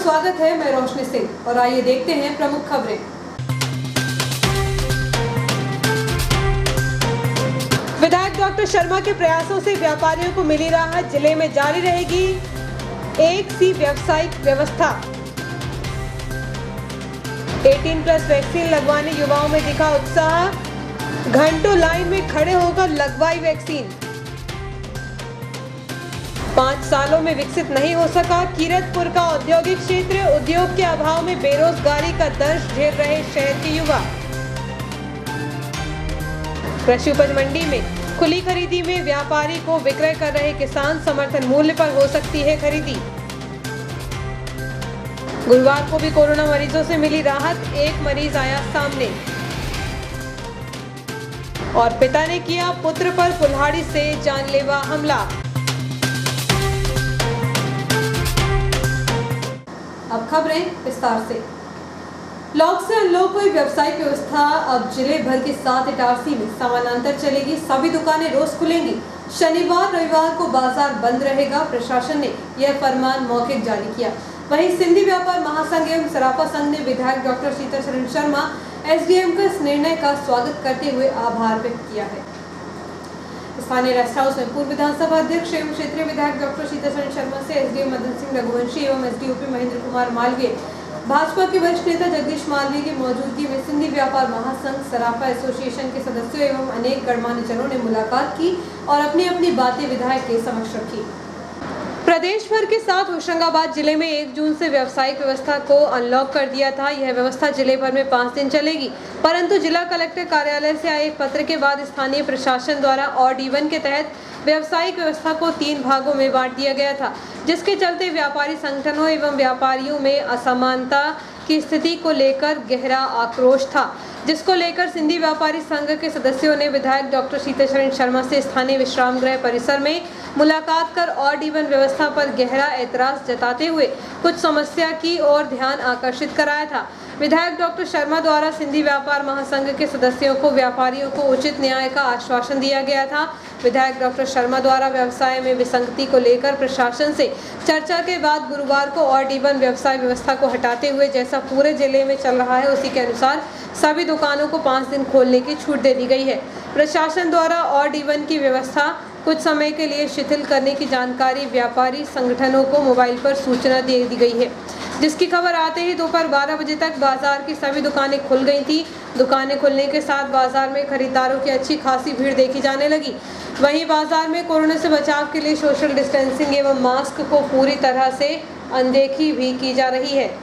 स्वागत है, मैं रोशनी सिंह और आइए देखते हैं प्रमुख खबरें। विधायक डॉक्टर शर्मा के प्रयासों से व्यापारियों को मिली राहत, जिले में जारी रहेगी एक सी व्यावसायिक व्यवस्था। 18+ वैक्सीन लगवाने युवाओं में दिखा उत्साह, घंटों लाइन में खड़े होकर लगवाई वैक्सीन। 5 सालों में विकसित नहीं हो सका कीरतपुर का औद्योगिक क्षेत्र, उद्योग के अभाव में बेरोजगारी का दर्द झेल रहे शहर के युवा। कृषि उपज मंडी में खुली खरीदी में व्यापारी को विक्रय कर रहे किसान, समर्थन मूल्य पर हो सकती है खरीदी। गुरुवार को भी कोरोना मरीजों से मिली राहत, एक मरीज आया सामने। और पिता ने किया पुत्र पर कुल्हाड़ी से जानलेवा हमला। अब खबरें विस्तार से। लॉक से अनलॉक हुई व्यावसायिक व्यवस्था अब जिले भर के 7 इटारसी में समानांतर चलेगी। सभी दुकानें रोज खुलेंगी। शनिवार रविवार को बाजार बंद रहेगा। प्रशासन ने यह फरमान मौखिक जारी किया। वहीं सिंधी व्यापार महासंघ एवं सराफा संघ ने विधायक डॉक्टर सीताचरण शर्मा एसडीएम के इस निर्णय का स्वागत करते हुए आभार व्यक्त किया है। स्थानीय रेस्ट हाउस में पूर्व विधानसभा अध्यक्ष एवं क्षेत्रीय विधायक डॉक्टर सीताचरण शर्मा से एसडीएम मदन सिंह रघुवंशी एवं एसडीओपी महेंद्र कुमार मालवीय, भाजपा के वरिष्ठ नेता जगदीश मालवीय की मौजूदगी में सिंधी व्यापार महासंघ सराफा एसोसिएशन के सदस्यों एवं अनेक गणमान्य जनों ने मुलाकात की और अपनी अपनी बातें विधायक के समक्ष रखी। प्रदेश भर के साथ होशंगाबाद जिले में 1 जून से व्यावसायिक व्यवस्था को अनलॉक कर दिया था। यह व्यवस्था जिले भर में 5 दिन चलेगी, परंतु जिला कलेक्टर कार्यालय से आए एक पत्र के बाद स्थानीय प्रशासन द्वारा ऑड इवन के तहत व्यावसायिक व्यवस्था को 3 भागों में बांट दिया गया था, जिसके चलते व्यापारी संगठनों एवं व्यापारियों में असमानता की स्थिति को लेकर गहरा आक्रोश था, जिसको लेकर सिंधी व्यापारी संघ के सदस्यों ने विधायक डॉक्टर सीताचरण शर्मा से स्थानीय विश्राम गृह परिसर में मुलाकात कर ऑड इवन व्यवस्था पर गहरा ऐतराज जताते हुए कुछ समस्या की ओर ध्यान आकर्षित कराया था। विधायक डॉक्टर शर्मा द्वारा सिंधी व्यापार महासंघ के सदस्यों को व्यापारियों को उचित न्याय का आश्वासन दिया गया था। विधायक डॉक्टर शर्मा द्वारा व्यवसाय में विसंगति को लेकर प्रशासन से चर्चा के बाद गुरुवार को ऑड इवन व्यवसाय व्यवस्था को हटाते हुए जैसा पूरे जिले में चल रहा है उसी के अनुसार सभी दुकानों को 5 दिन खोलने की छूट दे दी गई है। प्रशासन द्वारा ऑड इवन की व्यवस्था कुछ समय के लिए शिथिल करने की जानकारी व्यापारी संगठनों को मोबाइल पर सूचना दे दी गई है, जिसकी खबर आते ही दोपहर 12 बजे तक बाजार की सभी दुकानें खुल गई थी। दुकानें खुलने के साथ बाजार में खरीदारों की अच्छी खासी भीड़ देखी जाने लगी। वहीं बाजार में कोरोना से बचाव के लिए सोशल डिस्टेंसिंग एवं मास्क को पूरी तरह से अनदेखी भी की जा रही है।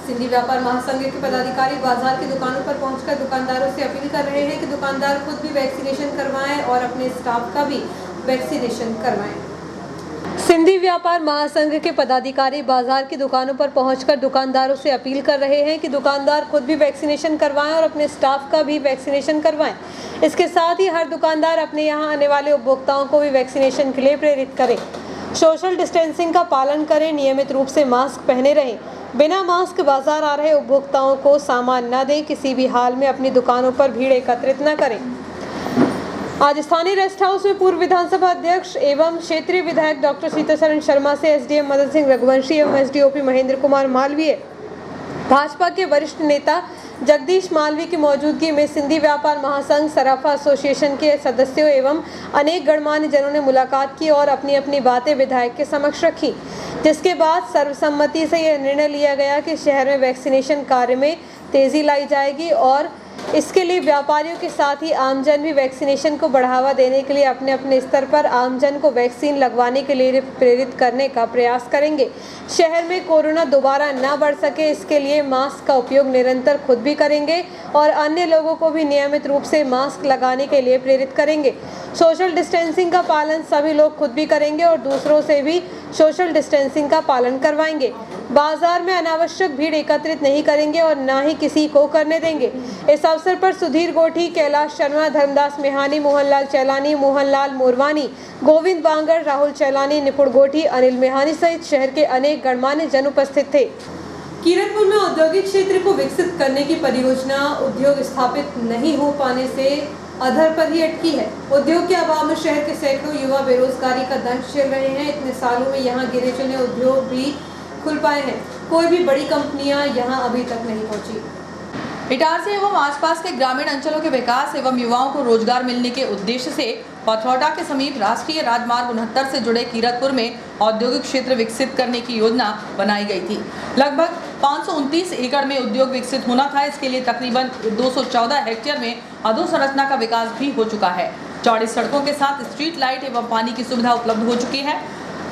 सिंधी व्यापार महासंघ के पदाधिकारी बाजार की दुकानों पर पहुंचकर दुकानदारों से अपील कर रहे हैं कि दुकानदार खुद भी वैक्सीनेशन करवाएं और अपने स्टाफ का भी वैक्सीनेशन करवाएं। सिंधी व्यापार महासंघ के पदाधिकारी बाजार की दुकानों पर पहुंचकर दुकानदारों से अपील कर रहे हैं कि दुकानदार खुद भी वैक्सीनेशन करवाएं और अपने स्टाफ का भी वैक्सीनेशन करवाएं। इसके साथ ही हर दुकानदार अपने यहां आने वाले उपभोक्ताओं को भी वैक्सीनेशन के लिए प्रेरित करें। सोशल डिस्टेंसिंग का पालन करें, नियमित रूप से मास्क पहने रहें, बिना मास्क बाजार आ रहे उपभोक्ताओं को सामान न दें, किसी भी हाल में अपनी दुकानों पर भीड़ एकत्रित न करें। आज स्थानीय रेस्ट हाउस में पूर्व विधानसभा अध्यक्ष एवं क्षेत्रीय विधायक डॉक्टर सीताचरण शर्मा से एसडीएम मदन सिंह रघुवंशी एवं एसडीओपी महेंद्र कुमार मालवीय, भाजपा के वरिष्ठ नेता जगदीश मालवीय की मौजूदगी में सिंधी व्यापार महासंघ सराफा एसोसिएशन के सदस्यों एवं अनेक गणमान्य जनों ने मुलाकात की और अपनी अपनी बातें विधायक के समक्ष रखी, जिसके बाद सर्वसम्मति से यह निर्णय लिया गया कि शहर में वैक्सीनेशन कार्य में तेजी लाई जाएगी और इसके लिए व्यापारियों के साथ ही आमजन भी वैक्सीनेशन को बढ़ावा देने के लिए अपने अपने स्तर पर आमजन को वैक्सीन लगवाने के लिए प्रेरित करने का प्रयास करेंगे। शहर में कोरोना दोबारा न बढ़ सके, इसके लिए मास्क का उपयोग निरंतर खुद भी करेंगे और अन्य लोगों को भी नियमित रूप से मास्क लगाने के लिए प्रेरित करेंगे। सोशल डिस्टेंसिंग का पालन सभी लोग खुद भी करेंगे और दूसरों से भी सोशल डिस्टेंसिंग का पालन करवाएंगे। बाजार में अनावश्यक भीड़ एकत्रित नहीं करेंगे और न ही किसी को करने देंगे। इस अवसर पर सुधीर गोठी, कैलाश शर्मा, धर्मदास मेहानी, मोहनलाल चैलानी, मोहनलाल मोरवानी, गोविंद बांगर, राहुल चैलानी, निपुण गोठी, अनिल मेहानी सहित शहर के अनेक गणमान्य जन उपस्थित थे। कीरतपुर में औद्योगिक क्षेत्र को विकसित करने की परियोजना उद्योग स्थापित नहीं हो पाने से अधर पर ही अटकी है। उद्योग के अभाव में शहर के सैकड़ों युवा बेरोजगारी का दंश झेल रहे हैं। इतने सालों में यहाँ गिने चुने उद्योग भी खुल पाए हैं, कोई भी बड़ी कंपनियां यहां अभी तक नहीं पहुंची। इटारसी एवं आसपास के ग्रामीण अंचलों के विकास एवं युवाओं को रोजगार मिलने के उद्देश्य से पथरौटा के समीप राष्ट्रीय राजमार्ग 69 से जुड़े कीरतपुर में औद्योगिक क्षेत्र विकसित करने की योजना बनाई गई थी। लगभग 529 एकड़ में उद्योग विकसित होना था। इसके लिए तकरीबन 214 हेक्टेयर में अधोसंरचना का विकास भी हो चुका है। चौड़ी सड़कों के साथ स्ट्रीट लाइट एवं पानी की सुविधा उपलब्ध हो चुकी है,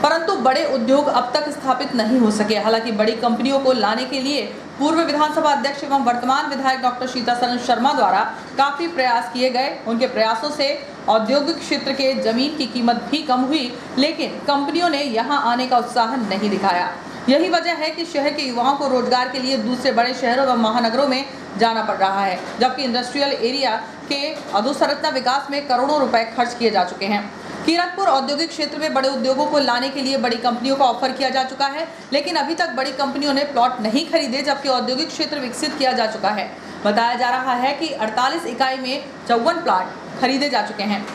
परंतु बड़े उद्योग अब तक स्थापित नहीं हो सके। हालांकि बड़ी कंपनियों को लाने के लिए पूर्व विधानसभा अध्यक्ष एवं वर्तमान विधायक डॉक्टर सीतासरन शर्मा द्वारा काफी प्रयास किए गए। उनके प्रयासों से औद्योगिक क्षेत्र के जमीन की कीमत भी कम हुई, लेकिन कंपनियों ने यहां आने का उत्साह नहीं दिखाया। यही वजह है कि शहर के युवाओं को रोजगार के लिए दूसरे बड़े शहरों व महानगरों में जाना पड़ रहा है, जबकि इंडस्ट्रियल एरिया के अधोसंरचना विकास में करोड़ों रुपए खर्च किए जा चुके हैं। कीरतपुर औद्योगिक क्षेत्र में बड़े उद्योगों को लाने के लिए बड़ी कंपनियों का ऑफर किया जा चुका है, लेकिन अभी तक बड़ी कंपनियों ने प्लॉट नहीं खरीदे, जबकि औद्योगिक क्षेत्र विकसित किया जा चुका है। बताया जा रहा है कि 48 इकाई में 54 प्लॉट खरीदे जा चुके हैं।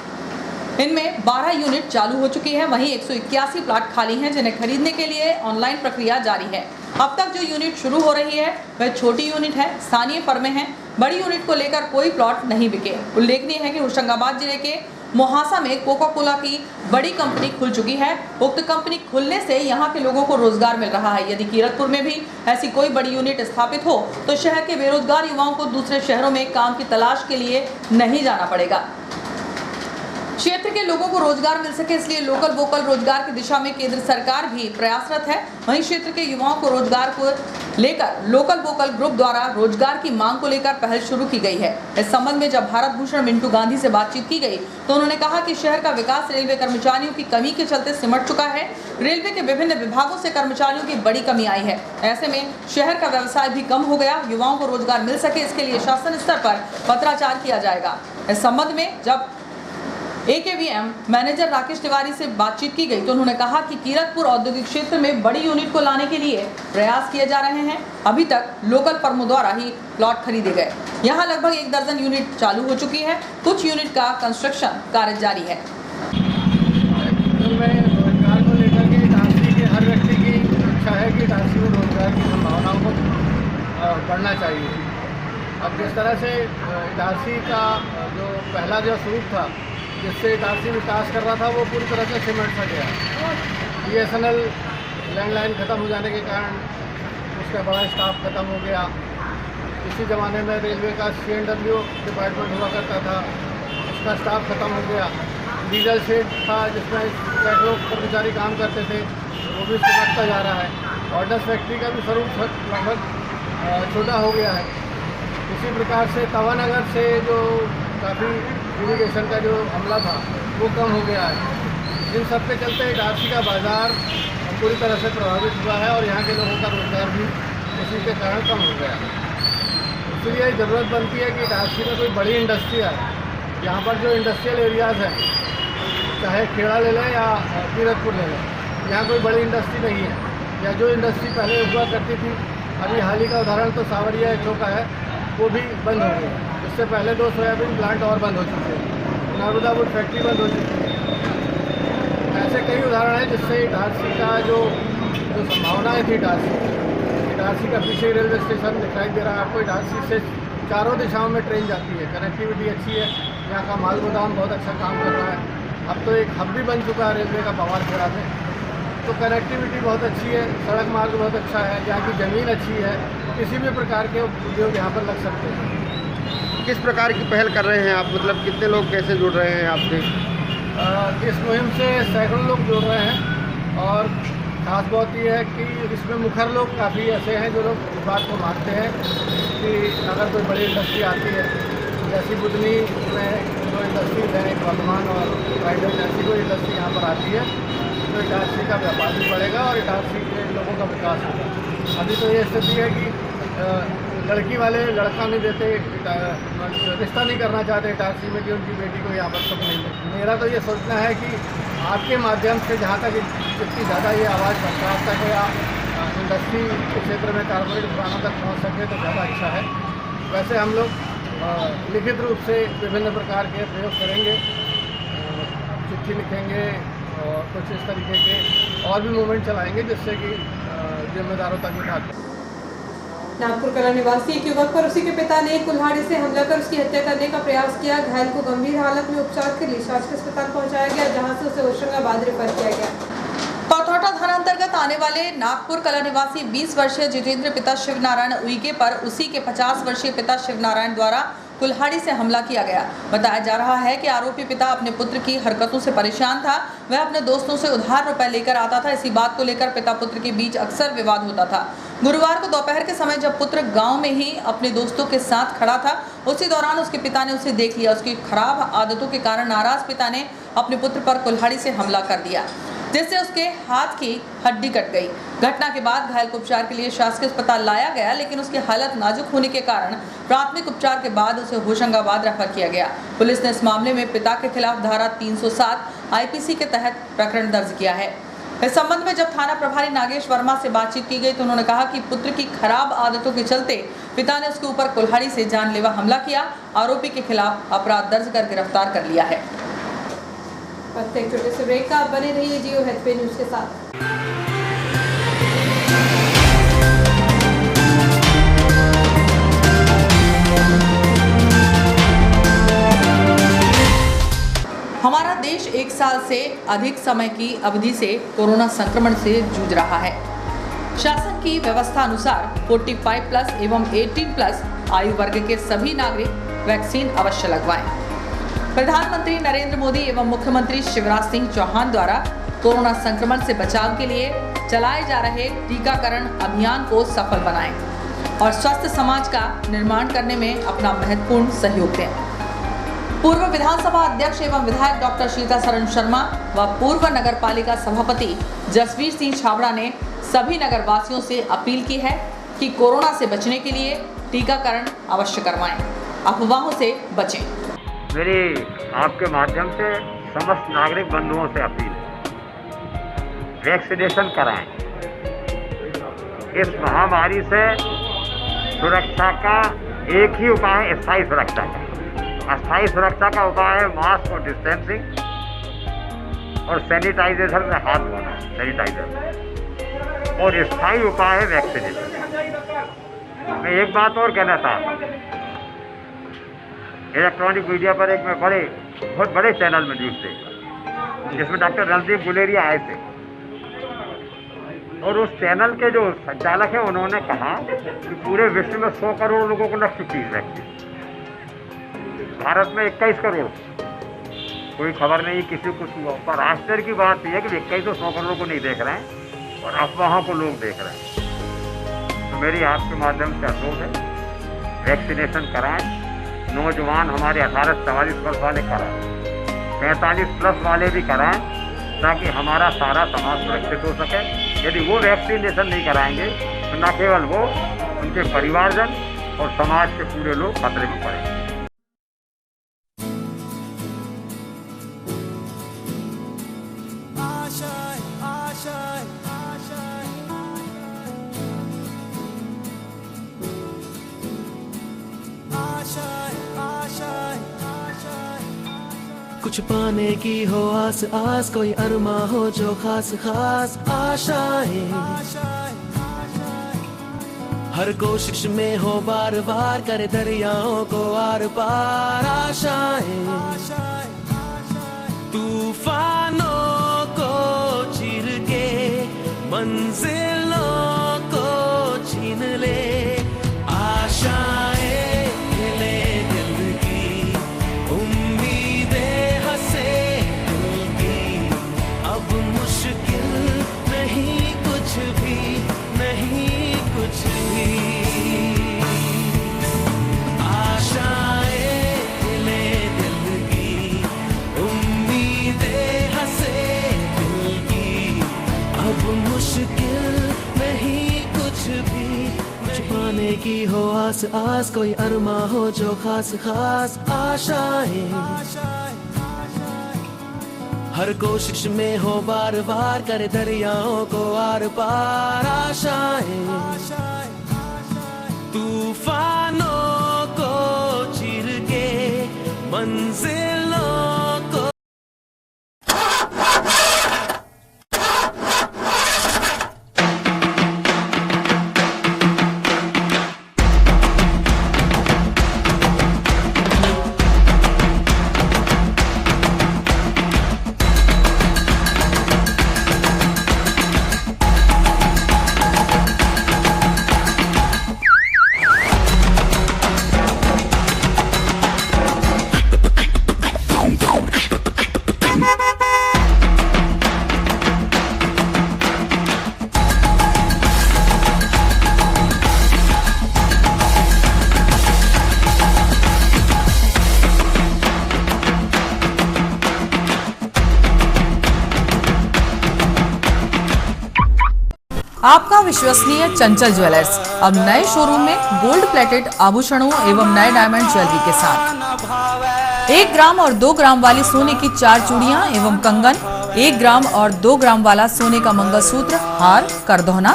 इनमें 12 यूनिट चालू हो चुकी है, वहीं 181 प्लॉट खाली हैं, जिन्हें खरीदने के लिए ऑनलाइन प्रक्रिया जारी है। अब तक जो यूनिट शुरू हो रही है वह छोटी यूनिट है, स्थानीय फर्में हैं। बड़ी यूनिट को लेकर कोई प्लॉट नहीं बिके। उल्लेखनीय है कि होशंगाबाद जिले के मोहासा में कोका कोला की बड़ी कंपनी खुल चुकी है। उक्त कंपनी खुलने से यहां के लोगों को रोजगार मिल रहा है। यदि कीरतपुर में भी ऐसी कोई बड़ी यूनिट स्थापित हो तो शहर के बेरोजगार युवाओं को दूसरे शहरों में काम की तलाश के लिए नहीं जाना पड़ेगा। क्षेत्र के लोगों को रोजगार मिल सके, इसलिए लोकल वोकल रोजगार की दिशा में केंद्र सरकार भी प्रयासरत है। वहीं क्षेत्र के युवाओं को रोजगार को लेकर लोकल वोकल ग्रुप द्वारा रोजगार की मांग को लेकर पहल शुरू की गई है। इस संबंध में जब भारत भूषण मिंटू गांधी से बातचीत की गई तो उन्होंने कहा कि शहर का विकास रेलवे कर्मचारियों की कमी के चलते सिमट चुका है। रेलवे के विभिन्न विभागों से कर्मचारियों की बड़ी कमी आई है। ऐसे में शहर का व्यवसाय भी कम हो गया। युवाओं को रोजगार मिल सके, इसके लिए शासन स्तर पर पत्राचार किया जाएगा। इस संबंध में जब AKVM मैनेजर राकेश तिवारी से बातचीत की गई तो उन्होंने कहा कि कीरतपुर औद्योगिक क्षेत्र में बड़ी यूनिट को लाने के लिए प्रयास किए जा रहे हैं। अभी तक लोकल फर्मों द्वारा ही प्लॉट खरीदे गए। यहां लगभग 1 दर्जन यूनिट चालू हो चुकी है। कुछ यूनिट का कंस्ट्रक्शन कार्य जारी है। रोजगार को लेकर के इटारसी के हर व्यक्ति की इच्छा है कि इटारसी में रोजगार की संभावनाओं को बढ़ना चाहिए। अब जिस तरह से इटारसी का जो पहला जो स्वरूप था जिससे इटारसी विकास कर रहा था वो पूरी तरह से सिमट सा गया। BSNL लैंडलाइन ख़त्म हो जाने के कारण उसका बड़ा स्टाफ ख़त्म हो गया। इसी ज़माने में रेलवे का CNW डिपार्टमेंट हुआ करता था, उसका स्टाफ ख़त्म हो गया। डीजल शेड था जिसमें सैकड़ों कर्मचारी काम करते थे, वो भी सिमटता जा रहा है। ऑर्डर्स फैक्ट्री का भी स्वरूप लगभग छोटा हो गया है। इसी प्रकार से तवानगर से जो काफ़ी इरिगेशन का जो अमला था वो कम हो गया है। इन सब के चलते इटारसी का बाज़ार पूरी तरह से प्रभावित हुआ है और यहाँ के लोगों का रोजगार भी इसी के कारण कम हो गया है। इसलिए ज़रूरत बनती है कि इटारसी में कोई बड़ी इंडस्ट्री आए। यहाँ पर जो इंडस्ट्रियल एरियाज़ हैं, चाहे खेड़ा ले लें या कीरतपुर ले लें, यहाँ कोई बड़ी इंडस्ट्री नहीं है। या जो इंडस्ट्री पहले हुआ करती थी, अभी हाल ही का उदाहरण तो सावरिया एग्रो का है, वो भी बंद हो गई। इससे पहले 2 सोयाबीन प्लांट और बंद हो चुके हैं। नर्मदा वुड फैक्ट्री बंद हो चुकी है। ऐसे कई उदाहरण हैं जिससे इटारसी का जो संभावनाएँ थी, इटारसी का पीछे रेलवे स्टेशन दिखाई दे रहा है आपको। इटारसी से चारों दिशाओं में ट्रेन जाती है, कनेक्टिविटी अच्छी है। यहाँ का माल गोदाम बहुत अच्छा काम कर रहा है। अब तो एक हब भी बन चुका है रेलवे का पवारखेड़ा में, तो कनेक्टिविटी बहुत अच्छी है। सड़क मार्ग बहुत अच्छा है, यहाँ की ज़मीन अच्छी है, किसी भी प्रकार के उद्योग यहाँ पर लग सकते हैं। किस प्रकार की पहल कर रहे हैं आप, मतलब कितने लोग कैसे जुड़ रहे हैं आपसे? इस मुहिम से सैकड़ों लोग जुड़ रहे हैं और खास बात यह है कि इसमें मुखर लोग काफ़ी ऐसे हैं जो लोग इस बात को मानते हैं कि अगर कोई बड़ी इंडस्ट्री आती है, जैसी बुधनी में जो इंडस्ट्रीज हैं, वर्धमान और राइडर जैसी कोई इंडस्ट्री यहाँ पर आती है तो इटारसी का व्यापार भी बढ़ेगा और इटारसी के लोगों का विकास होगा। अभी तो ये स्थिति है कि लड़की वाले लड़का नहीं देते, रिश्ता नहीं करना चाहते इटारसी में कि उनकी बेटी को यहाँ पर सुख नहीं मिले। मेरा तो ये सोचना है कि आपके माध्यम से जहाँ तक जितनी ज़्यादा ये आवाज़ सरकार तक या इंडस्ट्री के क्षेत्र में कॉर्पोरेट दुकानों तक पहुँच सके तो ज़्यादा अच्छा है। वैसे हम लोग लिखित रूप से विभिन्न प्रकार के प्रयोग करेंगे, चिट्ठी लिखेंगे और कुछ इस तरीके के और भी मूवमेंट चलाएंगे जिससे कि जिम्मेदारों तक बिठाते हैं। नागपुर कला निवासी एक युवक पर उसी के पिता ने कुल्हाड़ी से हमला कर उसकी हत्या करने का प्रयास किया। घायल को गंभीर हालत में उपचार के लिए शासकीय अस्पताल पहुंचाया गया, जहां से उसे होशंगाबाद रेफर किया गया। पथौटा थाना अंतर्गत आने वाले नागपुर कला निवासी 20 वर्षीय जितेंद्र पिता शिवनारायण उइके पर उसी के 50 वर्षीय पिता शिवनारायण द्वारा कुल्हाड़ी से हमला किया गया। बताया जा रहा है कि आरोपी पिता अपने पुत्र की हरकतों से परेशान था। वह अपने दोस्तों से उधार रुपए लेकर आता था। इसी बात को लेकर पिता पुत्र के बीच अक्सर विवाद होता था। गुरुवार को दोपहर के समय जब पुत्र गांव में ही अपने दोस्तों के साथ खड़ा था, उसी दौरान उसके पिता ने उसे देख लिया। उसकी खराब आदतों के कारण नाराज पिता ने अपने पुत्र पर कुल्हाड़ी से हमला कर दिया, जिससे उसके हाथ की हड्डी कट गई। घटना के बाद घायल को उपचार के लिए शासकीय अस्पताल लाया गया, लेकिन उसकी हालत नाजुक होने के कारण प्राथमिक उपचार के बाद उसे होशंगाबाद रेफर किया गया। पुलिस ने इस मामले में पिता के खिलाफ धारा 307 आईपीसी के तहत प्रकरण दर्ज किया है। इस संबंध में जब थाना प्रभारी नागेश वर्मा से बातचीत की गई तो उन्होंने कहा कि पुत्र की खराब आदतों के चलते पिता ने उसके ऊपर कुल्हाड़ी से जानलेवा हमला किया। आरोपी के खिलाफ अपराध दर्ज कर गिरफ्तार कर लिया है। एक छोटे से ब्रेक का, बने रहिए जियो हेल्थ पे न्यूज के साथ। हमारा देश 1 साल से अधिक समय की अवधि से कोरोना संक्रमण से जूझ रहा है। शासन की व्यवस्था अनुसार 45+ एवं 18+ आयु वर्ग के सभी नागरिक वैक्सीन अवश्य लगवाएं। प्रधानमंत्री नरेंद्र मोदी एवं मुख्यमंत्री शिवराज सिंह चौहान द्वारा कोरोना संक्रमण से बचाव के लिए चलाए जा रहे टीकाकरण अभियान को सफल बनाएं और स्वस्थ समाज का निर्माण करने में अपना महत्वपूर्ण सहयोग दें। पूर्व विधानसभा अध्यक्ष एवं विधायक डॉक्टर सीतासरण शर्मा व पूर्व नगर पालिका सभापति जसवीर सिंह छाबड़ा ने सभी नगर वासियों से अपील की है कि कोरोना से बचने के लिए टीकाकरण अवश्य करवाएं, अफवाहों से बचें। मेरी आपके माध्यम से समस्त नागरिक बंधुओं से अपील है, वैक्सीनेशन कराएं। इस महामारी से सुरक्षा का एक ही उपाय है, स्थायी सुरक्षा का। अस्थायी सुरक्षा का उपाय है मास्क और डिस्टेंसिंग और सैनिटाइजेशन में हाथ धोना, सैनिटाइजर। और स्थायी उपाय है वैक्सीनेशन। मैं एक बात और कहना चाहता हूँ, इलेक्ट्रॉनिक मीडिया पर एक मैं बहुत बड़े चैनल में न्यूज़ देखा जिसमें डॉक्टर रणदीप गुलेरिया आए थे और उस चैनल के जो संचालक हैं उन्होंने कहा कि पूरे विश्व में 100 करोड़ लोगों को लग चुकी है वैक्सीन, भारत में 21 करोड़। कोई खबर नहीं किसी कुछ हुआ, पर आश्चर्य की बात यह है कि 21 तो 100 करोड़ को नहीं देख रहे हैं और अफवाहों को लोग देख रहे हैं। तो मेरी आपके माध्यम से अनुरोध है, वैक्सीनेशन कराएं। नौजवान हमारे 18 से 44 वर्ष वाले कराएं, 45+ वाले भी कराएं, ताकि हमारा सारा समाज सुरक्षित हो सके। यदि वो वैक्सीनेशन नहीं कराएंगे तो न केवल वो, उनके परिवारजन और समाज के पूरे लोग खतरे में पड़ेंगे। कुछ पाने की हो आस आस, कोई अरमा हो जो खास खास आशाएं। हर कोशिश में हो बार बार, करे दरियाओं को आर पार आशाएं। तूफानों को चीर के मंजिलों को छीन ले आशाएं। की हो आस आस, कोई अरमा हो जो खास खास आशाएं। हर कोशिश में हो बार बार, करे दरियाओं को आर पार आशाएं। तूफानों को चीर के मंजिलों को। आपका विश्वसनीय चंचल ज्वेलर्स अब नए शोरूम में गोल्ड प्लेटेड आभूषणों एवं नए डायमंड ज्वेलरी के साथ 1 ग्राम और 2 ग्राम वाली सोने की 4 चूड़ियां एवं कंगन, 1 ग्राम और 2 ग्राम वाला सोने का मंगलसूत्र, हार, करदौना,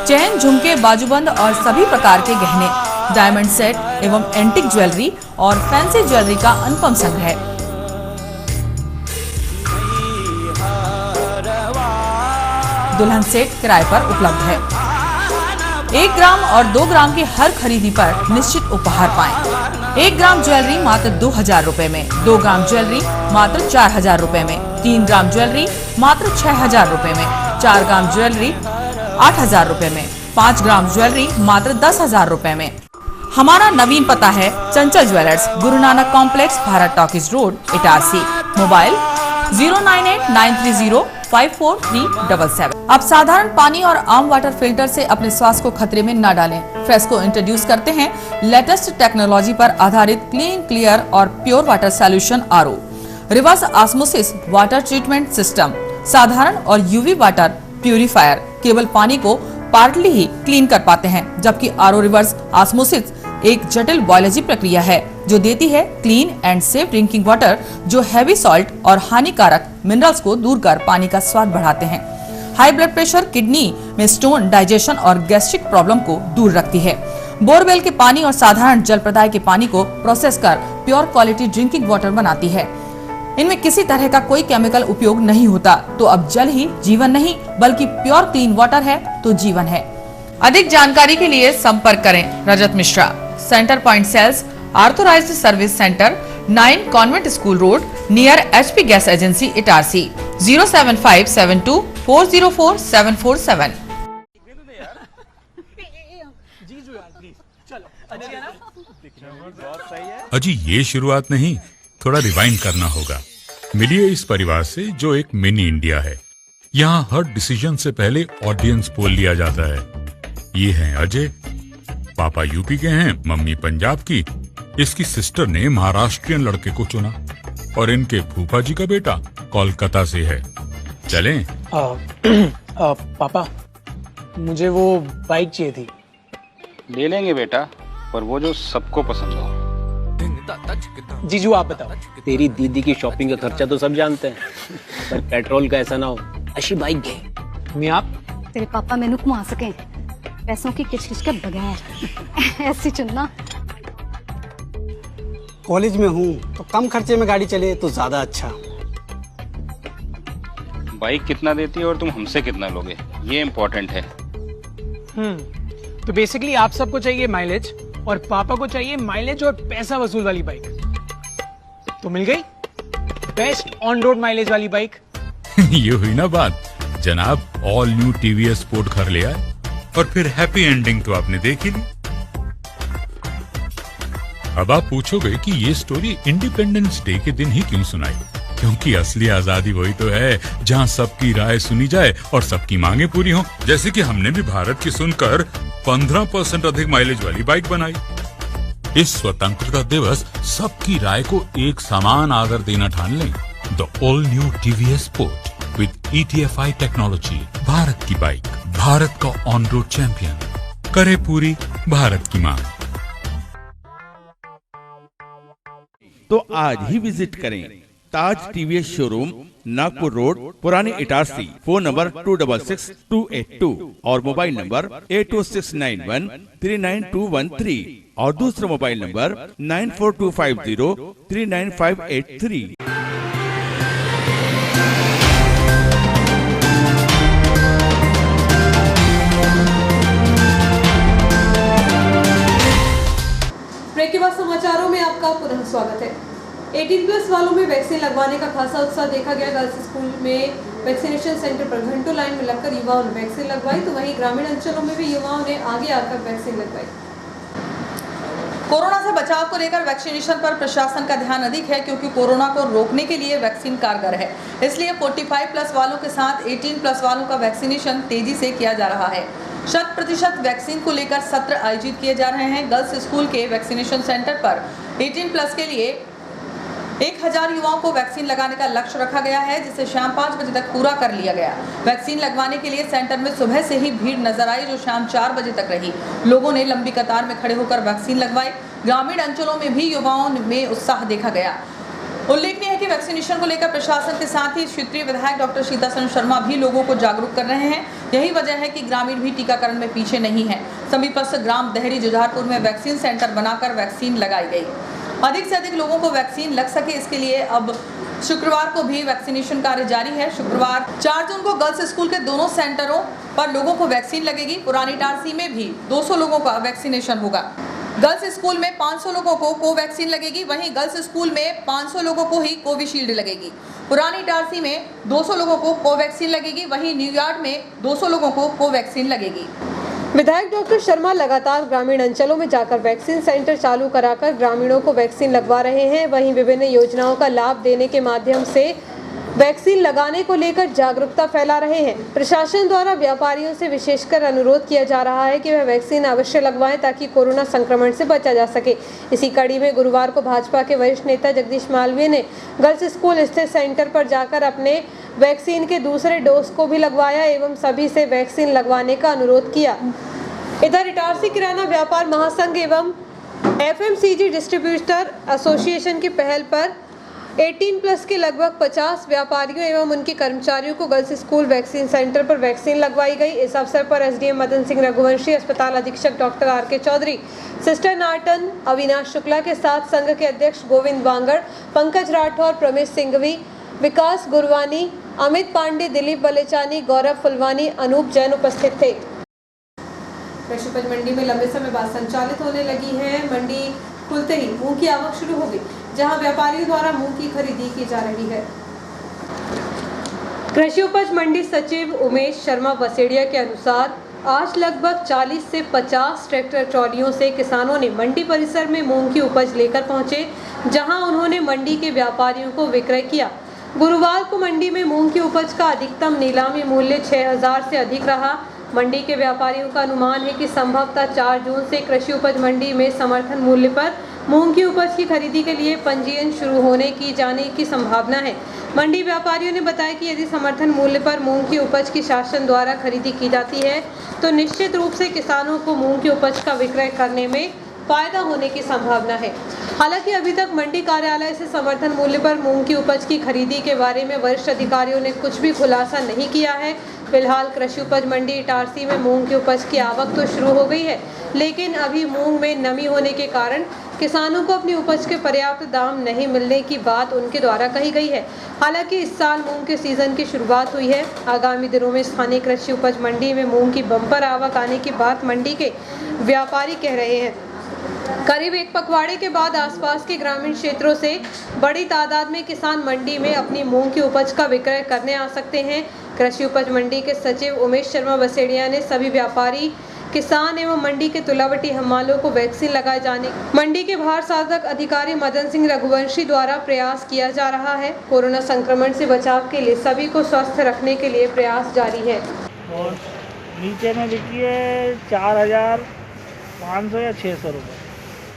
चैन, झुमके, बाजूबंद और सभी प्रकार के गहने, डायमंड सेट एवं एंटिक ज्वेलरी और फैंसी ज्वेलरी का अनुपम संग्रह। दुल्हन सेट किराए पर उपलब्ध है। 1 ग्राम और 2 ग्राम की हर खरीदी पर निश्चित उपहार पाएं। 1 ग्राम ज्वेलरी मात्र 2000 रुपए में, 2 ग्राम ज्वेलरी मात्र 4000 रुपए में, 3 ग्राम ज्वेलरी मात्र 6000 रुपए में, 4 ग्राम ज्वेलरी 8000 रुपए में, 5 ग्राम ज्वेलरी मात्र 10,000 रुपए में। हमारा नवीन पता है चंचल jewellers, Guru Nanak complex, Bharat talkies road, Itarsi. Mobile 09893054377। अब साधारण पानी और आम वाटर फिल्टर से अपने स्वास्थ्य को खतरे में न डालें। फ्रेस्को इंट्रोड्यूस करते हैं लेटेस्ट टेक्नोलॉजी पर आधारित क्लीन, क्लियर और pure water solution RO, reverse osmosis water treatment system, साधारण और यूवी वाटर प्यूरिफायर केवल पानी को पार्टली ही क्लीन कर पाते हैं, जबकि आरओ रिवर्स ऑस्मोसिस एक जटिल बायोलॉजी प्रक्रिया है जो देती है clean and safe drinking water, जो हैवी सॉल्ट और हानिकारक मिनरल्स को दूर कर पानी का स्वाद बढ़ाते हैं। हाई ब्लड प्रेशर, किडनी में स्टोन, डाइजेशन और गैस्ट्रिक प्रॉब्लम को दूर रखती है। बोरवेल के पानी और साधारण जल प्रदाय के पानी को प्रोसेस कर प्योर क्वालिटी ड्रिंकिंग वाटर बनाती है। इनमें किसी तरह का कोई केमिकल उपयोग नहीं होता। तो अब जल ही जीवन नहीं बल्कि प्योर क्लीन वाटर है तो जीवन है। अधिक जानकारी के लिए संपर्क करें Rajat Mishra, centre point sales, authorised service centre, 9 convent school road, near HP gas agency, Itarsi. 07572404747। अजी ये शुरुआत नहीं, थोड़ा रिवाइंड करना होगा। मिलिए इस परिवार से जो एक मिनी इंडिया है। यहाँ हर डिसीजन से पहले ऑडियंस पोल लिया जाता है। ये हैं अजय, पापा यूपी के हैं, मम्मी पंजाब की। इसकी सिस्टर ने महाराष्ट्रियन लड़के को चुना और इनके फूफा जी का बेटा कोलकाता से है। चलें? पापा मुझे वो बाइक चाहिए थी। ले लेंगे बेटा, पर वो जो सबको पसंद हो। जीजू आप बताओ। तेरी दीदी की शॉपिंग का खर्चा तो सब जानते हैं, पर पेट्रोल का ऐसा ना हो। अच्छी बाइक है। मम्मी आप? तेरे पापा मैनू घुमा सके पैसों की किचकिच के बगैर ऐसी चुनना। कॉलेज में हूँ तो कम खर्चे में गाड़ी चले तो ज्यादा अच्छा। बाइक कितना देती है और तुम हमसे कितना लोगे, ये इम्पोर्टेंट है। तो बेसिकली आप सबको चाहिए माइलेज और पापा को चाहिए माइलेज और पैसा वसूल वाली बाइक। तो मिल गई बेस्ट ऑन रोड माइलेज वाली बाइक। ये हुई ना बात। जनाब ऑल न्यू TVS स्पोर्ट घर ले आए और फिर हैप्पी एंडिंग तो आपने देख ही ली। अब आप पूछोगे कि ये स्टोरी इंडिपेंडेंस डे के दिन ही क्यों सुनाई? क्योंकि असली आजादी वही तो है जहां सबकी राय सुनी जाए और सबकी मांगे पूरी हो। जैसे कि हमने भी भारत की सुनकर 15% अधिक माइलेज वाली बाइक बनाई। इस स्वतंत्रता दिवस सबकी राय को एक समान आदर देना ठान लें। The all new TVS sport with ETFI technology, Bharat की बाइक, भारत का ऑन रोड चैंपियन, करे पूरी भारत की मांग। तो आज ही विजिट करें ताज TVS शोरूम, नागपुर रोड, पुरानी इटारसी। फोन नंबर 266282 और मोबाइल नंबर 82691392113 और दूसरा मोबाइल नंबर 9425039583। ब्रेक के बाद समाचारों में आपका पुनः स्वागत है। 18+ वालों में वैक्सीन लगवाने का खासा उत्साह देखा गया। गर्ल्स स्कूल में वैक्सीनेशन सेंटर पर घंटों लाइन में लगकर युवाओं ने वैक्सीन लगवाई, तो वहीं ग्रामीण अंचलों में भी युवाओं ने आगे आकर वैक्सीन लगवाई। कोरोना से बचाव को लेकर वैक्सीनेशन पर प्रशासन का ध्यान अधिक है, क्योंकि कोरोना को रोकने के लिए वैक्सीन कारगर है। इसलिए 45+ वालों के साथ 18+ वालों का वैक्सीनेशन तेजी से किया जा रहा है। 100% वैक्सीन को लेकर सत्र आयोजित किए जा रहे हैं। गर्ल्स स्कूल के वैक्सीनेशन सेंटर पर 18+ के लिए 1000 युवाओं को वैक्सीन लगाने का लक्ष्य रखा गया है, जिसे शाम 5 बजे तक पूरा कर लिया गया। वैक्सीन लगवाने के लिए सेंटर में सुबह से ही भीड़ नजर आई, जो शाम 4 बजे तक रही। लोगों ने लंबी कतार में खड़े होकर वैक्सीन लगवाई। ग्रामीण अंचलों में भी युवाओं में उत्साह देखा गया। उल्लेखनीय है कि वैक्सीनेशन को लेकर प्रशासन के साथ ही क्षेत्रीय विधायक डॉक्टर सीतासरन शर्मा भी लोगों को जागरूक कर रहे हैं। यही वजह है कि ग्रामीण भी टीकाकरण में पीछे नहीं है। समीपस्थ ग्राम दहरी जुझारपुर में वैक्सीन सेंटर बनाकर वैक्सीन लगाई गई। अधिक से अधिक लोगों को वैक्सीन लग सके, इसके लिए अब शुक्रवार को भी वैक्सीनेशन कार्य जारी है। शुक्रवार 4 जून को गर्ल्स स्कूल के दोनों सेंटरों पर लोगों को वैक्सीन लगेगी। पुरानी इटारसी में भी 200 लोगों का वैक्सीनेशन होगा। गर्ल्स स्कूल में 500 लोगों को कोवैक्सीन लगेगी, वहीं गर्ल्स स्कूल में 500 लोगों को ही कोविशील्ड लगेगी। पुरानी इटारसी में 200 लोगों को कोवैक्सीन लगेगी, वहीं न्यूयॉर्क में 200 लोगों को कोवैक्सीन लगेगी। विधायक डॉक्टर शर्मा लगातार ग्रामीण अंचलों में जाकर वैक्सीन सेंटर चालू कराकर ग्रामीणों को वैक्सीन लगवा रहे हैं। वहीं विभिन्न योजनाओं का लाभ देने के माध्यम से वैक्सीन लगाने को लेकर जागरूकता फैला रहे हैं। प्रशासन द्वारा व्यापारियों से विशेषकर अनुरोध किया जा रहा है कि वह वैक्सीन अवश्य लगवाएं, ताकि कोरोना संक्रमण से बचा जा सके। इसी कड़ी में गुरुवार को भाजपा के वरिष्ठ नेता जगदीश मालवीय ने गर्ल्स स्कूल स्थित सेंटर पर जाकर अपने वैक्सीन के दूसरे डोज को भी लगवाया एवं सभी से वैक्सीन लगवाने का अनुरोध किया। इधर इटारसी किराना व्यापार महासंघ एवं FMCG डिस्ट्रीब्यूटर एसोसिएशन की पहल पर 18+ के लगभग 50 व्यापारियों एवं उनके कर्मचारियों को गर्ल्स स्कूल वैक्सीन सेंटर पर वैक्सीन लगवाई गई। इस अवसर पर SDM मदन सिंह रघुवंशी, अस्पताल अधीक्षक डॉक्टर RK चौधरी, सिस्टर नाटन अविनाश शुक्ला के साथ संघ के अध्यक्ष गोविंद वांगड़, पंकज राठौर, प्रमेश सिंघवी, विकास गुरवानी, अमित पांडे, दिलीप बलेचानी, गौरव फुलवानी, अनूप जैन उपस्थित थे। कृषि उपज मंडी में लंबे समय बाद संचालित होने लगी है। मंडी खुलते ही मूंग की आवक शुरू हो गई, जहां व्यापारियों द्वारा मूंग की खरीदी की जा रही है। कृषि उपज मंडी सचिव उमेश शर्मा बसेड़िया के अनुसार आज लगभग 40 से 50 ट्रैक्टर ट्रॉलियों से किसानों ने मंडी परिसर में मूंग की उपज लेकर पहुंचे, जहां उन्होंने मंडी के व्यापारियों को विक्रय किया। गुरुवार को मंडी में मूंग की उपज का अधिकतम नीलामी मूल्य 6000 से अधिक रहा। मंडी के व्यापारियों का अनुमान है कि संभवतः 4 जून से कृषि उपज मंडी में समर्थन मूल्य पर मूंग की उपज की खरीदी के लिए पंजीयन शुरू होने की जाने की संभावना है। मंडी व्यापारियों ने बताया कि यदि समर्थन मूल्य पर मूंग की उपज की शासन द्वारा खरीदी की जाती है, तो निश्चित रूप से किसानों को मूंग की उपज का विक्रय करने में फायदा होने की संभावना है। हालांकि अभी तक मंडी कार्यालय से समर्थन मूल्य पर मूंग की उपज की खरीदी के बारे में वरिष्ठ अधिकारियों ने कुछ भी खुलासा नहीं किया है। फिलहाल कृषि उपज मंडी इटारसी में मूंग की उपज की आवक तो शुरू हो गई है, लेकिन अभी मूंग में नमी होने के कारण किसानों को अपनी उपज के पर्याप्त दाम नहीं मिलने की बात उनके द्वारा कही गई है। हालांकि इस साल मूंग के सीजन की शुरुआत हुई है। आगामी दिनों में स्थानीय कृषि उपज मंडी में मूंग की बम्पर आवक आने की बात मंडी के व्यापारी कह रहे हैं। करीब एक पखवाड़े के बाद आसपास के ग्रामीण क्षेत्रों से बड़ी तादाद में किसान मंडी में अपनी मूंग की उपज का विक्रय करने आ सकते हैं। कृषि उपज मंडी के सचिव उमेश शर्मा बसेड़िया ने सभी व्यापारी, किसान एवं मंडी के तुलावटी हमालों को वैक्सीन लगाए जाने मंडी के बाहर साधक अधिकारी मदन सिंह रघुवंशी द्वारा प्रयास किया जा रहा है। कोरोना संक्रमण से बचाव के लिए सभी को स्वस्थ रखने के लिए प्रयास जारी है। और नीचे में बिकी है 4500 या 600 रुपये।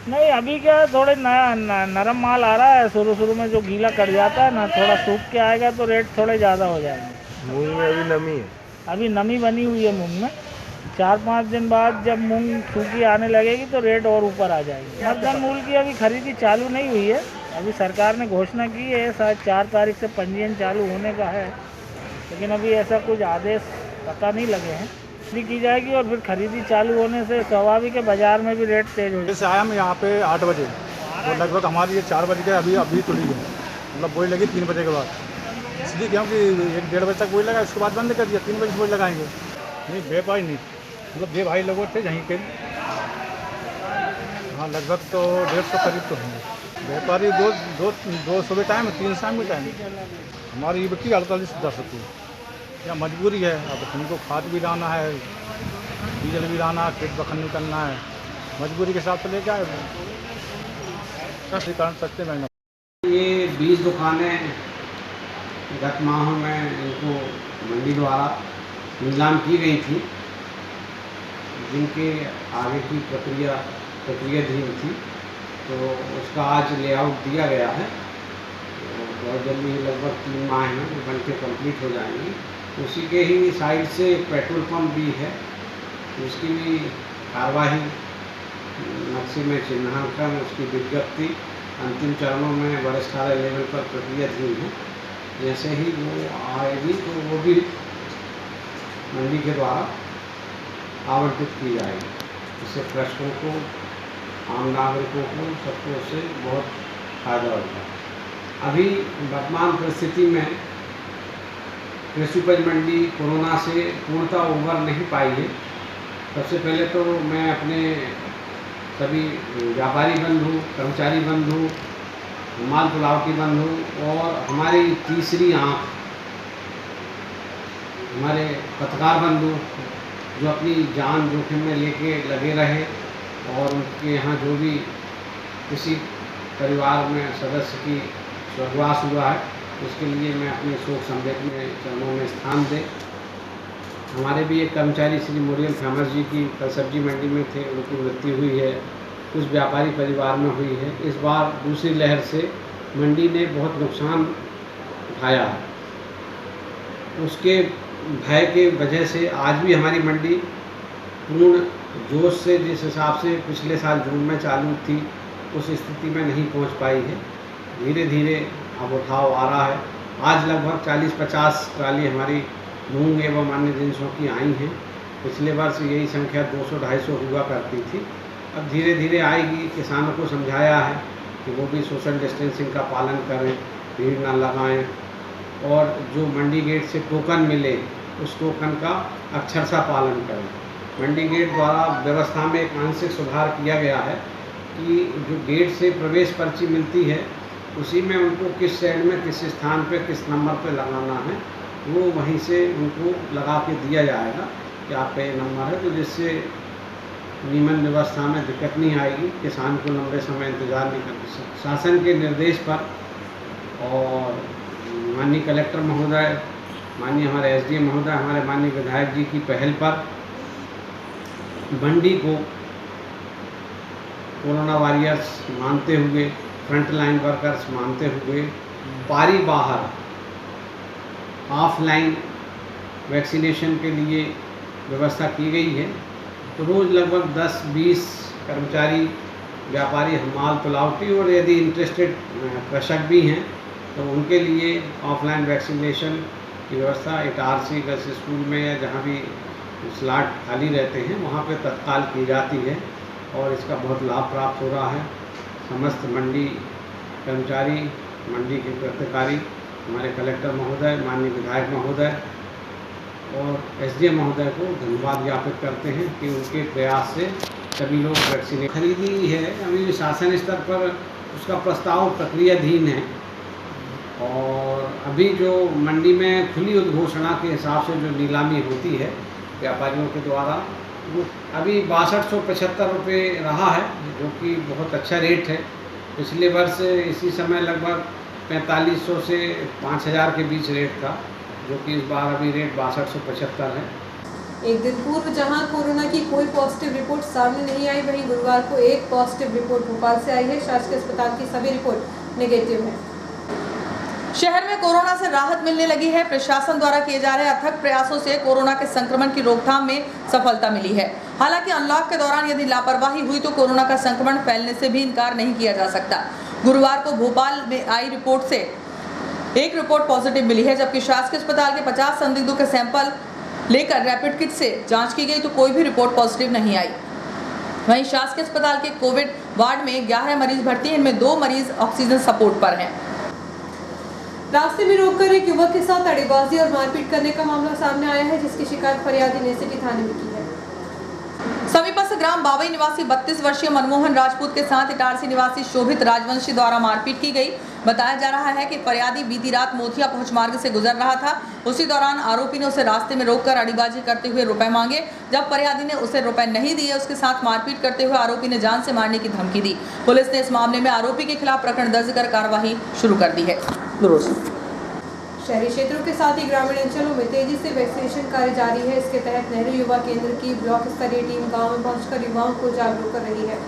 नहीं, अभी क्या थोड़े नया नरम माल आ रहा है। शुरू में जो गीला कट जाता है ना, थोड़ा सूख के आएगा तो रेट थोड़े ज़्यादा हो जाएंगे। मूंग में अभी नमी है, अभी नमी बनी हुई है मूंग में। 4-5 दिन बाद जब मूंग सूखी आने लगेगी तो रेट और ऊपर आ जाएगी। समर्थन मूल्य की अभी खरीदी चालू नहीं हुई है। अभी सरकार ने घोषणा की है, शायद 4 तारीख से पंजीयन चालू होने का है, लेकिन अभी ऐसा कुछ आदेश पता नहीं लगे हैं। की जाएगी और फिर खरीदी चालू होने से स्वाभाविक है बाजार में भी रेट तेज हो जाएगा। जैसे आया मैं यहाँ पे 8 बजे, तो लगभग हमारी ये 4 बज गए, अभी तुली है, मतलब बोई लगी 3 बजे के बाद। इसलिए क्या कि 1-1.5 बजे तक बोई लगा, उसके बाद बंद कर दिया। 3 बजे बोई लगाएंगे। नहीं, व्यापारी नहीं, मतलब 2 भाई लोग थे यहीं के। हाँ, लगभग तो 150 करीब तो होंगे। व्यापारी दो सुबह टाइम है, 3 शाम के टाइम। हमारी ये बिक्री 48-10 रुपये। या मजबूरी है, अब हमको खाद भी लाना है, डीजल भी लाना है, खेत बखन करना है, मजबूरी के हिसाब से लेके आए। कारण सकते महंगा। ये 20 दुकानें गत माह में इनको मंडी द्वारा नीलाम की गई थी, जिनके आगे की प्रक्रियाधीन थी, तो उसका आज लेआउट दिया गया है बहुत जल्दी ही लगभग 3 माह में बन के कम्प्लीट हो जाएंगी। उसी के ही साइड से एक पेट्रोल पंप भी है, उसकी भी कार्यवाही नक्शे में चिन्हांकन, उसकी विज्ञप्ति अंतिम चरणों में वरिष्ठालय लेवल पर प्रक्रियाधीन है। जैसे ही वो आएगी तो वो भी मंडी के द्वारा आवंटित की जाएगी। इससे कृषकों को, आम नागरिकों को, सबको उससे बहुत फायदा होगा। अभी वर्तमान परिस्थिति में कृषि उपज मंडी कोरोना से पूर्णतः उबर नहीं पाई है। सबसे पहले तो मैं अपने सभी व्यापारी बंधु, कर्मचारी बंधु, माल तुलावटी बंधु और हमारी तीसरी आँख हमारे पत्रकार बंधु जो अपनी जान जोखिम में लेके लगे रहे और उनके यहाँ जो भी किसी परिवार में सदस्य की स्वर्गवास हुआ है, उसके लिए मैं अपने शोक संवेदना चरणों में स्थान दे। हमारे भी एक कर्मचारी श्री मुरियल फेमस जी की कल सब्जी मंडी में थे, उनकी मृत्यु हुई है। कुछ व्यापारी परिवार में हुई है। इस बार दूसरी लहर से मंडी ने बहुत नुकसान उठाया है। उसके भय के वजह से आज भी हमारी मंडी पूर्ण जोश से, जिस हिसाब से पिछले साल जून में चालू थी, उस स्थिति में नहीं पहुंच पाई है। धीरे धीरे अब उठाव आ रहा है। आज लगभग 40-50 ट्राली हमारी मूंग एवं अन्य जिनसों की आई हैं। पिछले वर्ष यही संख्या 200-250 हुआ करती थी। अब धीरे धीरे आएगी। किसानों को समझाया है कि वो भी सोशल डिस्टेंसिंग का पालन करें, भीड़ ना लगाएं और जो मंडी गेट से टोकन मिले उस टोकन का अक्षरशः पालन करें। मंडी गेट द्वारा व्यवस्था में एक आंशिक सुधार किया गया है कि जो गेट से प्रवेश पर्ची मिलती है उसी में उनको किस साइड में, किस स्थान पे, किस नंबर पे लगाना है, वो वहीं से उनको लगा के दिया जाएगा कि आपका ये नंबर है, तो जिससे नियमन व्यवस्था में दिक्कत नहीं आएगी। किसान को लंबे समय इंतज़ार नहीं करना। शासन के निर्देश पर और माननीय कलेक्टर महोदय, माननीय हमारे एसडीएम महोदय, हमारे माननीय विधायक जी की पहल पर मंडी को कोरोना वॉरियर्स मानते हुए, फ्रंट लाइन वर्कर्स मानते हुए पारी बाहर ऑफलाइन वैक्सीनेशन के लिए व्यवस्था की गई है। तो रोज़ लगभग 10-20 कर्मचारी, व्यापारी, माल तुलावटी और यदि इंटरेस्टेड कृषक भी हैं तो उनके लिए ऑफलाइन वैक्सीनेशन की व्यवस्था इटारसी गर्ल्स स्कूल में या जहाँ भी स्लॉट खाली रहते हैं वहाँ पे तत्काल की जाती है और इसका बहुत लाभ प्राप्त हो रहा है। समस्त मंडी कर्मचारी, मंडी के प्रत्यकारी, हमारे कलेक्टर महोदय, माननीय विधायक महोदय और एसडीएम महोदय को धन्यवाद ज्ञापित करते हैं कि उनके प्रयास से सभी लोग वैक्सीन खरीदी है। अभी शासन स्तर पर उसका प्रस्ताव प्रक्रियाधीन है और अभी जो मंडी में खुली उद्घोषणा के हिसाब से जो नीलामी होती है व्यापारियों के द्वारा, वो अभी 6275 रुपये रहा है, जो कि बहुत अच्छा रेट है। पिछले वर्ष इसी समय लगभग 4500 से 5000 के बीच रेट था, जो कि इस बार अभी रेट 6275 है। एक दिन पूर्व जहां कोरोना की कोई पॉजिटिव रिपोर्ट सामने नहीं आई, वहीं गुरुवार को एक पॉजिटिव रिपोर्ट भोपाल से आई है। शासकीय अस्पताल की सभी रिपोर्ट नेगेटिव है। शहर में कोरोना से राहत मिलने लगी है। प्रशासन द्वारा किए जा रहे अथक प्रयासों से कोरोना के संक्रमण की रोकथाम में सफलता मिली है। हालांकि अनलॉक के दौरान यदि लापरवाही हुई तो कोरोना का संक्रमण फैलने से भी इनकार नहीं किया जा सकता। गुरुवार को भोपाल में आई रिपोर्ट से एक रिपोर्ट पॉजिटिव मिली है, जबकि शासकीय अस्पताल के 50 संदिग्धों के सैंपल लेकर रैपिड किट से जाँच की गई तो कोई भी रिपोर्ट पॉजिटिव नहीं आई। वहीं शासकीय अस्पताल के कोविड वार्ड में 11 मरीज भर्ती हैं, इनमें 2 मरीज ऑक्सीजन सपोर्ट पर हैं। रास्ते में रोककर एक युवक के साथ अड़ेबाजी और मारपीट करने का मामला सामने आया है, जिसकी शिकायत फरियादी ने सिटी थाने में की है। समीपस्थ ग्राम बाबई निवासी 32 वर्षीय मनमोहन राजपूत के साथ इटारसी निवासी शोभित राजवंशी द्वारा मारपीट की गई। बताया जा रहा है कि फरियादी बीती रात मोथिया पहुंच मार्ग से गुजर रहा था। उसी दौरान आरोपी ने उसे रास्ते में रोककर अड़ीबाजी करते हुए रुपए मांगे। जब फरियादी ने उसे रुपए नहीं दिए, उसके साथ मारपीट करते हुए आरोपी ने जान से मारने की धमकी दी। पुलिस ने इस मामले में आरोपी के खिलाफ प्रकरण दर्ज कर कार्रवाई शुरू कर दी है। शहरी क्षेत्रों के साथ ही ग्रामीण अंचलों में तेजी से वैक्सीनेशन कार्य जारी है। इसके तहत नेहरू युवा केंद्र की ब्लॉक स्तरीय टीम गांव में पहुंचकर युवाओं को जागरूक कर रही है।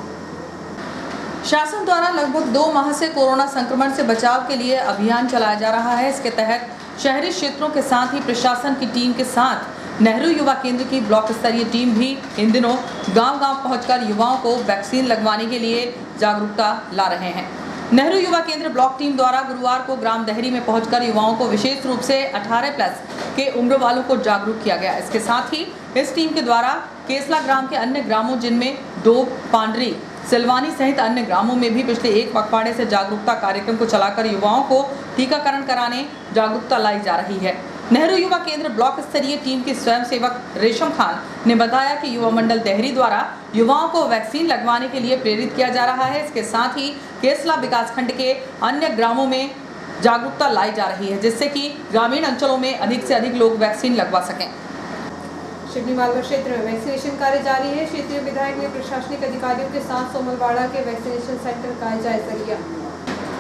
शासन द्वारा लगभग 2 माह से कोरोना संक्रमण से बचाव के लिए अभियान चलाया जा रहा है। इसके तहत शहरी क्षेत्रों के साथ ही प्रशासन की टीम के साथ नेहरू युवा केंद्र की ब्लॉक स्तरीय टीम भी इन दिनों गांव-गांव पहुंचकर युवाओं को वैक्सीन लगवाने के लिए जागरूकता ला रहे हैं। नेहरू युवा केंद्र ब्लॉक टीम द्वारा गुरुवार को ग्राम दहरी में पहुंचकर युवाओं को विशेष रूप से 18+ के उम्र वालों को जागरूक किया गया। इसके साथ ही इस टीम के द्वारा केसला ग्राम के अन्य ग्रामों जिनमें डोब, पांडरी, सिलवानी सहित अन्य ग्रामों में भी पिछले 1 पखवाड़े से जागरूकता कार्यक्रम को चलाकर युवाओं को टीकाकरण कराने जागरूकता लाई जा रही है। नेहरू युवा केंद्र ब्लॉक स्तरीय टीम के स्वयंसेवक रेशम खान ने बताया कि युवा मंडल दहरी द्वारा युवाओं को वैक्सीन लगवाने के लिए प्रेरित किया जा रहा है। इसके साथ ही केसला विकासखंड के अन्य ग्रामों में जागरूकता लाई जा रही है, जिससे कि ग्रामीण अंचलों में अधिक से अधिक लोग वैक्सीन लगवा सकें। शिवनी मालवा क्षेत्र में वैक्सीनेशन कार्य जारी है। क्षेत्रीय विधायक ने प्रशासनिक अधिकारियों के साथ सोमलवाड़ा के वैक्सीनेशन सेंटर का जायजा लिया।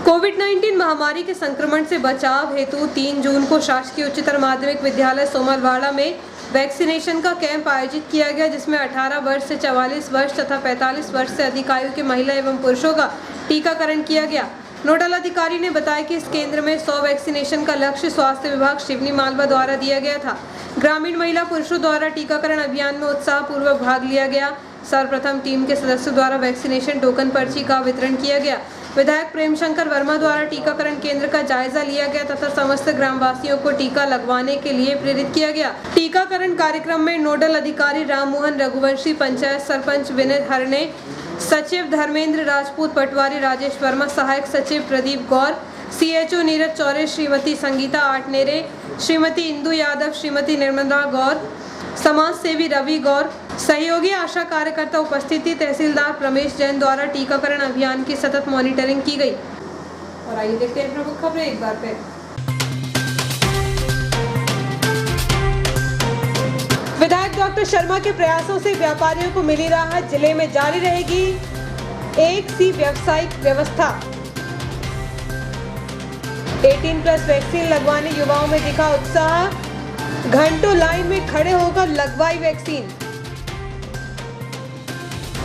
कोविड-19 महामारी के संक्रमण से बचाव हेतु 3 जून को शासकीय उच्चतर माध्यमिक विद्यालय सोमलवाड़ा में वैक्सीनेशन का कैंप आयोजित किया गया, जिसमें 18 वर्ष से 44 वर्ष तथा 45 वर्ष से अधिक आयु के महिला एवं पुरुषों का टीकाकरण किया गया। नोडल अधिकारी ने बताया कि इस केंद्र में 100 वैक्सीनेशन का लक्ष्य स्वास्थ्य विभाग शिवनी मालवा द्वारा दिया गया था। ग्रामीण महिला पुरुषों द्वारा टीकाकरण अभियान में उत्साह पूर्वक भाग लिया गया। सर्वप्रथम टीम के सदस्यों द्वारा वैक्सीनेशन टोकन पर्ची का वितरण किया गया। विधायक प्रेम शंकर वर्मा द्वारा टीकाकरण केंद्र का जायजा लिया गया तथा समस्त ग्रामवासियों को टीका लगवाने के लिए प्रेरित किया गया। टीकाकरण कार्यक्रम में नोडल अधिकारी राममोहन रघुवंशी, पंचायत सरपंच विनय हरणे, सचिव धर्मेंद्र राजपूत पटवारी राजेश वर्मा, सहायक सचिव प्रदीप गौर, CHO नीरज चौरे, श्रीमती संगीता आटनेरे, श्रीमती इंदु यादव, श्रीमती निर्मला गौर, समाज सेवी रवि गौर, सहयोगी आशा कार्यकर्ता उपस्थिति। तहसीलदार प्रमेश जैन द्वारा टीकाकरण अभियान की सतत मॉनिटरिंग की गई। और आइए देखते हैं प्रमुख खबरें एक बार फिर। विधायक डॉक्टर शर्मा के प्रयासों से व्यापारियों को मिली राहत। जिले में जारी रहेगी एक सी व्यावसायिक व्यवस्था। 18+ वैक्सीन लगवाने युवाओं में दिखा उत्साह। घंटों लाइन में खड़े होकर लगवाई वैक्सीन।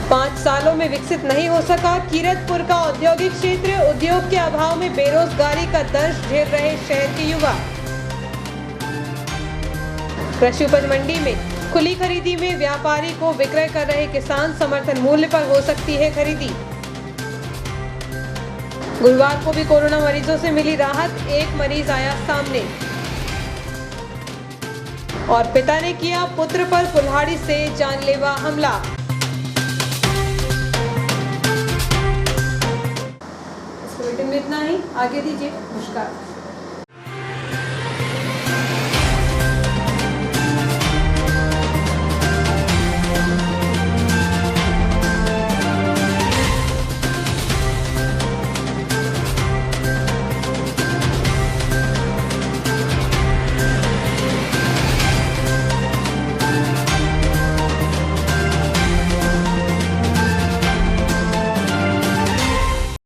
5 सालों में विकसित नहीं हो सका कीरतपुर का औद्योगिक क्षेत्र। उद्योग के अभाव में बेरोजगारी का दर्द झेल रहे शहर के युवा। कृषि उपज मंडी में खुली खरीदी में व्यापारी को विक्रय कर रहे किसान। समर्थन मूल्य पर हो सकती है खरीदी। गुरुवार को भी कोरोना मरीजों से मिली राहत। 1 मरीज आया सामने। और पिता ने किया पुत्र पर कुल्हाड़ी से जानलेवा हमला। इस बुलेटिन में इतना ही। आगे दीजिए। नमस्कार।